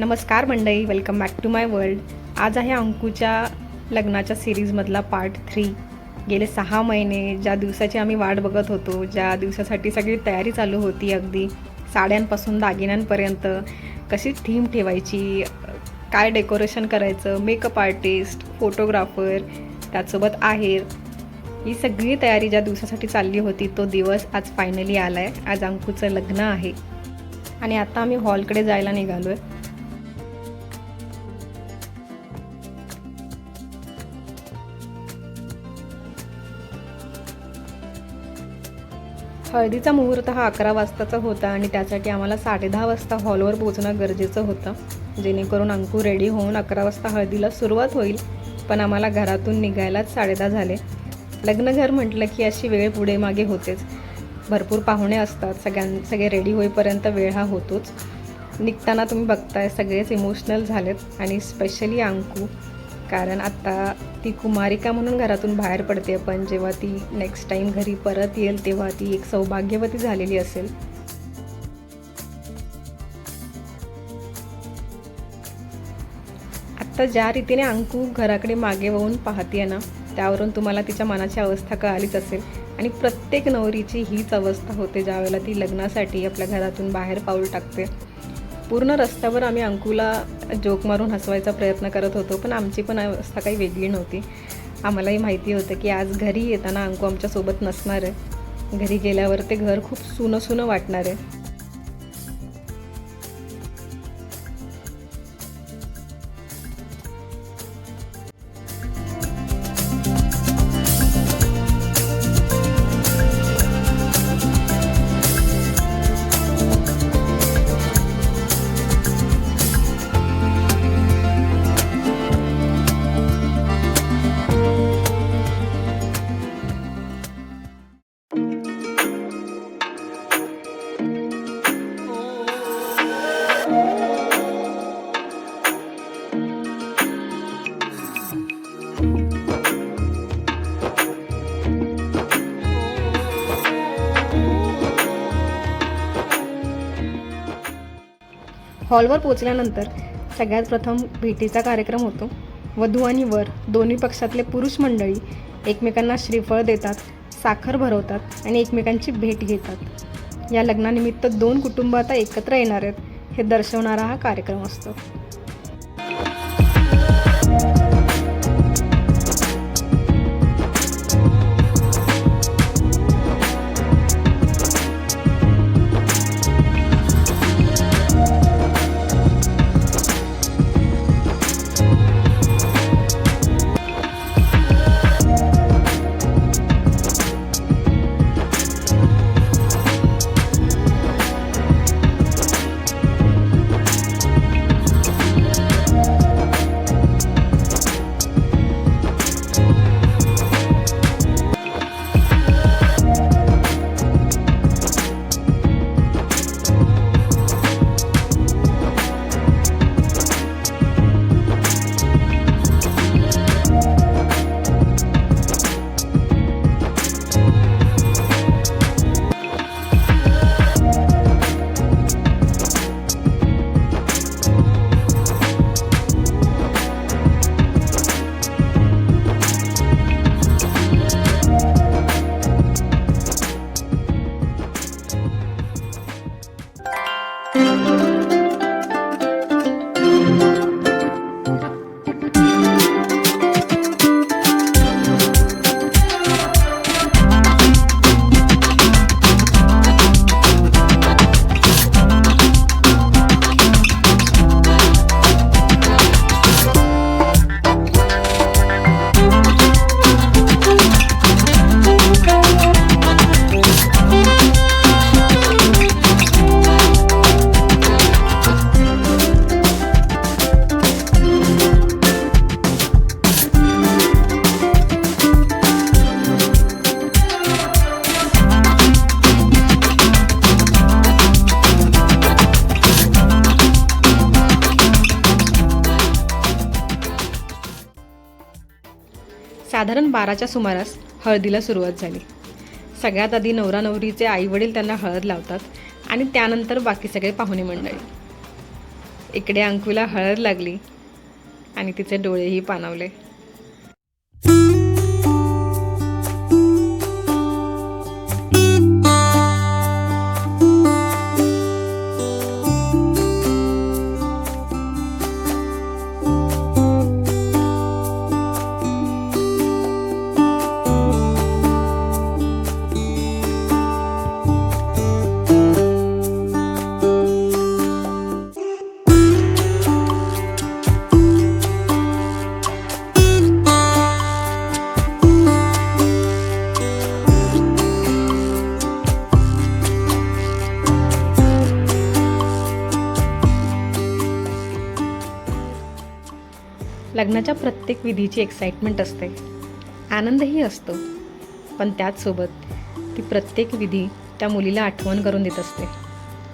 नमस्कार मंडळी, welcome back to my world. आज आहे अंकुच्या लग्नाच्या सिरीजमधला पार्ट 3. गेले 6 महिने ज्या दिवसाची आम्ही वाट बघत होतो, ज्या दिवसासाठी सगळी तयारी चालू होती, अगदी साड्यांपासून दागिन्यांपर्यंत कशी थीम ठेवायची, काय डेकोरेशन करायचं, मेकअप आर्टिस्ट, फोटोग्राफर, त्यासोबत आहेर, ही सगळी तयारी ज्या दिवसासाठी चालली होती तो दिवस आज फायनली आला आहे. आज अंकुचं लग्न आहे आणि आता आम्ही हॉलकडे जायला निघालो आहे. हळदीचा मुहूर्त हा 11 वाजताचा होता आणि त्यासाठी आम्हाला 10:30 वाजता हॉलवर पोहोचणं गरजेचं होतं, जेणेकरून अंकू रेडी होऊन 11 वाजता हळदीला सुरुवात होईल. पण आम्हाला घरातून निघायलाच 10:30 झाले. लग्नघर म्हटलं की अशी वेळ पुढे मागे होतेच. भरपूर पाहुणे असतात, सगळे रेडी होईपर्यंत वेळ हा होतोच. निघताना तुम्ही बघताय सगळेच इमोशनल झालेत आणि स्पेशली अंकू, कारण आता ती कुमारिका म्हणून घरातून बाहेर पडते, पण जेव्हा ती नेक्स्ट टाईम घरी परत येईल तेव्हा ती एक सौभाग्यवती झालेली असेल. आत्ता ज्या रीतीने अंकू घराकडे मागे वळून पाहते ना, त्यावरून तुम्हाला तिच्या मनाची अवस्था कळालीच असेल. आणि प्रत्येक नवरीची हीच अवस्था होते ज्यावेळेला ती लग्नासाठी आपल्या घरातून बाहेर पाऊल टाकते. पूर्ण रस्त्यावर आम्ही अंकुला जोक मारून हसवायचा प्रयत्न करत होतो, पण आमची पण अवस्था काही वेगळी नव्हती. आम्हालाही माहिती होतं की आज घरी येताना अंकू आमच्यासोबत नसणार आहे. घरी गेल्यावर ते घर खूप सुनं सुनं वाटणार आहे. हॉलवर पोचल्यानंतर सगळ्यात प्रथम भेटीचा कार्यक्रम होतो. वधू आणि वर दोन्ही पक्षातले पुरुष मंडळी एकमेकांना श्रीफळ देतात, साखर भरवतात आणि एकमेकांची भेट घेतात. या लग्नानिमित्त 2 कुटुंब आता एकत्र येणार आहेत हे दर्शवणारा हा कार्यक्रम असतो. साधारण 12च्या सुमारास हळदीला सुरुवात झाली. सगळ्यात आधी नवरा नवरीचे आईवडील त्यांना हळद लावतात आणि त्यानंतर बाकी सगळे पाहुणे मंडळी. इकडे अंकूला हळद लागली आणि तिचे डोळेही पाणावले. लग्नाच्या प्रत्येक विधीची एक्साइटमेंट असते, आनंदही असतो, पण त्याचसोबत ती प्रत्येक विधी त्या मुलीला आठवण करून देत असते,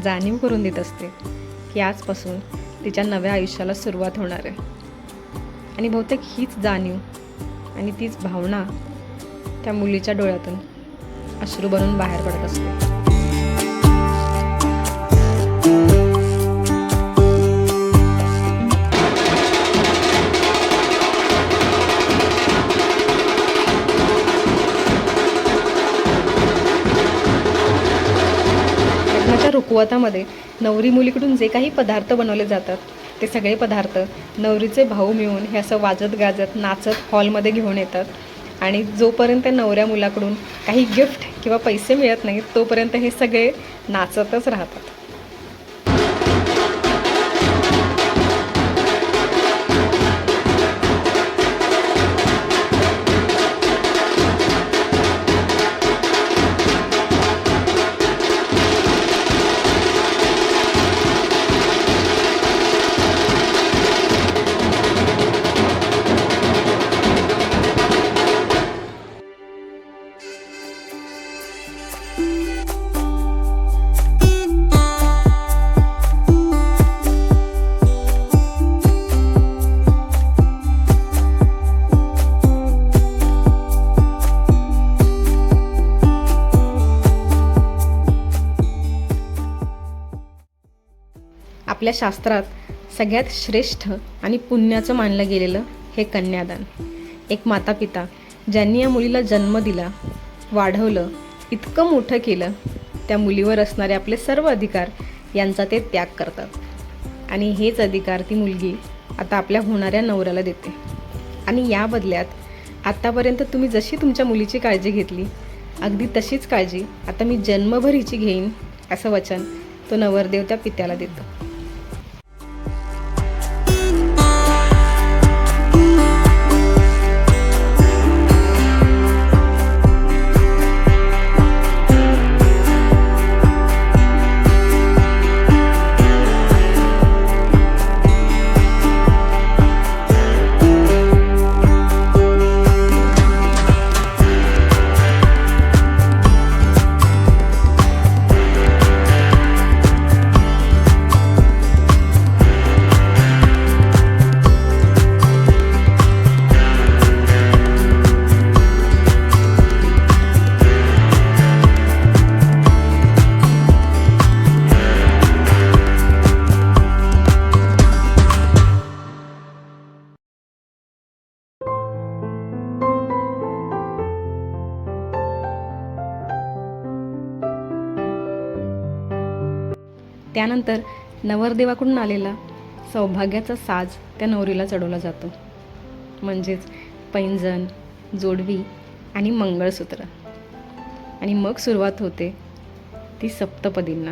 जाणीव करून देत असते की आजपासून तिच्या नव्या आयुष्याला सुरुवात होणार आहे. आणि बहुतेक हीच जाणीव आणि तीच भावना त्या मुलीच्या डोळ्यातून अश्रू बनून बाहेर पडत असते. रुखवतामध्ये नवरी मुलीकडून जे काही पदार्थ बनवले जातात ते सगळे पदार्थ नवरीचे भाऊ मिळून हे असं वाजत गाजत नाचत हॉलमध्ये घेऊन येतात. आणि जोपर्यंत नवऱ्या मुलाकडून काही गिफ्ट किंवा पैसे मिळत नाहीत तोपर्यंत हे सगळे नाचतच राहतात. आपल्या शास्त्रात सगळ्यात श्रेष्ठ आणि पुण्याचं मानलं गेलेलं हे कन्यादान. एक माता पिता ज्यांनी या मुलीला जन्म दिला, वाढवलं, इतकं मोठं केलं, त्या मुलीवर असणारे आपले सर्व अधिकार यांचा ते त्याग करतात. आणि हेच अधिकार ती मुलगी आता आपल्या होणाऱ्या नवऱ्याला देते. आणि या बदल्यात आतापर्यंत तुम्ही जशी तुमच्या मुलीची काळजी घेतली अगदी तशीच काळजी आता मी जन्मभर हिची घेईन असं वचन तो नवरदेव त्या पित्याला देतो. त्यानंतर नवरदेवाकडून आलेला सौभाग्याचा साज त्या नवरीला चढवला जातो, म्हणजेच पैंजण, जोडवी आणि मंगळसूत्र. आणि मग सुरुवात होते ती सप्तपदींना.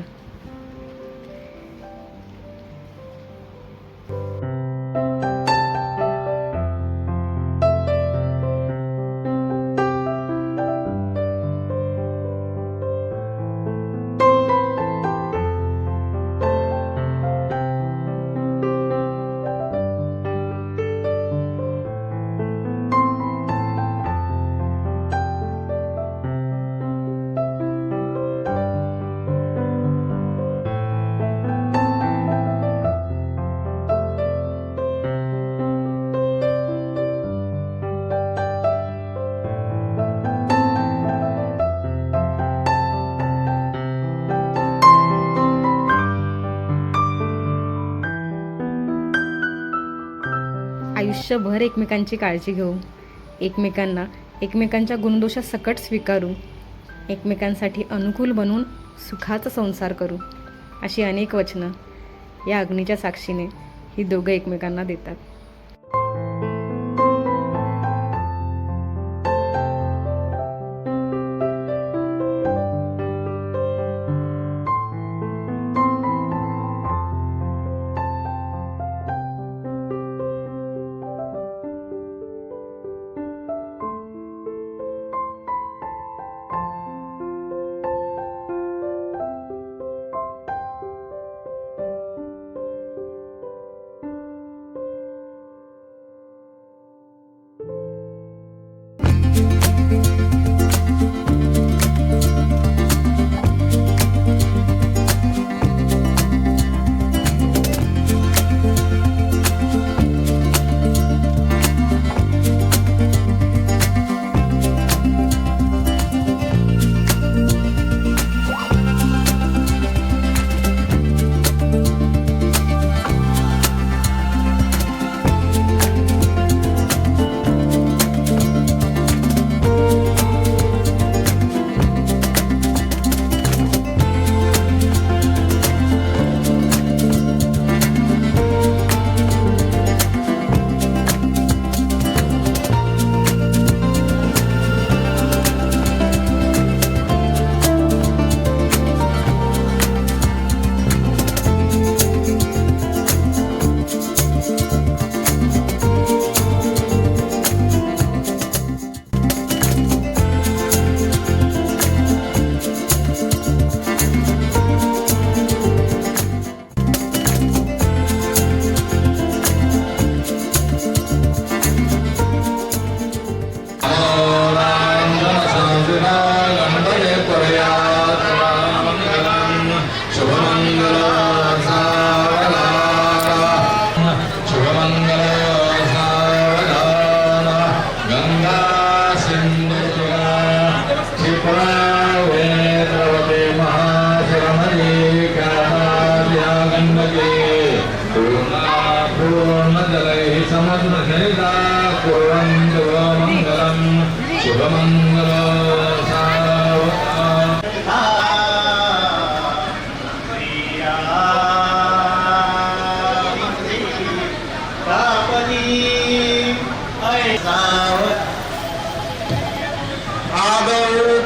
आयुष्यभर एकमेकांची काळजी घेऊ, एकमेकांना एकमेकांच्या गुणदोषासकट स्वीकारू, एकमेकांसाठी अनुकूल बनून सुखाचा संसार करू, अशी अनेक वचनं या अग्नीच्या साक्षीने ही दोघं एकमेकांना देतात.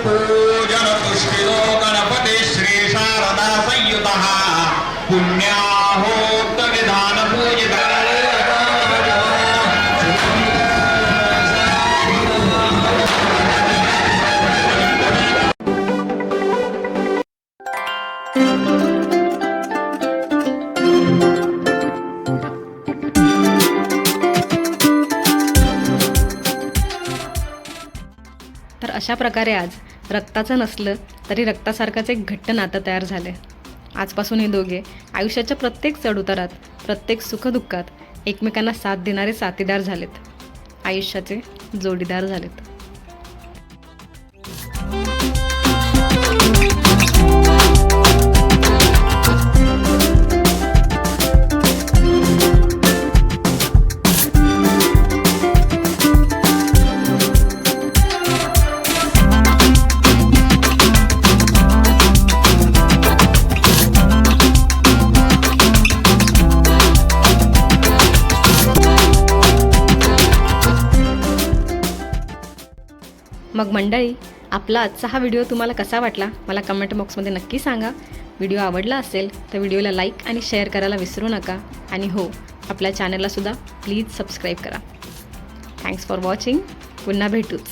पूजन पुष्पितो गणपति श्री शारदा संयुतः पुण्याहोक्त विधान पूजित तर अशा प्रकारे आज रक्ताचं नसलं तरी रक्तासारखंच एक घट्ट नातं तयार झालं आहे. आजपासून हे दोघे आयुष्याच्या प्रत्येक चढउतारात, प्रत्येक सुखदुःखात एकमेकांना साथ देणारे साथीदार झालेत, आयुष्याचे जोडीदार झालेत. मग मंडळी, आपला आजचा हा व्हिडिओ तुम्हाला कसा वाटला मला कमेंट बॉक्समध्ये नक्की सांगा. व्हिडिओ आवडला असेल तर व्हिडिओला लाईक आणि शेअर करायला विसरू नका. आणि हो, आपल्या चॅनललासुद्धा प्लीज सबस्क्राईब करा. Thanks for watching. पुन्हा भेटूच.